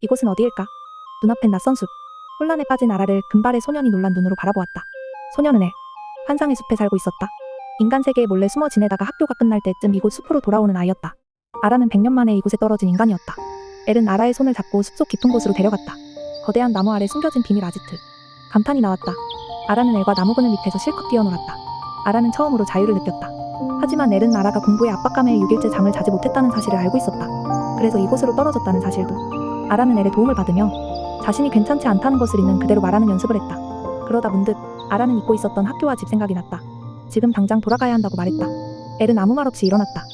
이곳은 어디일까? 눈앞엔 낯선 숲. 혼란에 빠진 아라를 금발의 소년이 놀란 눈으로 바라보았다. 소년은 환상의 숲에 살고 있었다. 인간 세계에 몰래 숨어 지내다가 학교가 끝날 때쯤 이곳 숲으로 돌아오는 아이였다. 아라는 100년 만에 이곳에 떨어진 인간이었다. 엘은 아라의 손을 잡고 숲속 깊은 곳으로 데려갔다. 거대한 나무 아래 숨겨진 비밀 아지트. 감탄이 나왔다. 아라는 엘과 나무 그늘 밑에서 실컷 뛰어놀았다. 아라는 처음으로 자유를 느꼈다. 하지만 엘은 아라가 공부의 압박감에 6일째 잠을 자지 못했다는 사실을 알고 있었다. 그래서 이곳으로 떨어졌다는 사실도. 아라는 엘의 도움을 받으며 자신이 괜찮지 않다는 것을 있는 그대로 말하는 연습을 했다. 그러다 문득 아라는 잊고 있었던 학교와 집 생각이 났다. 지금 당장 돌아가야 한다고 말했다. 엘은 아무 말 없이 일어났다.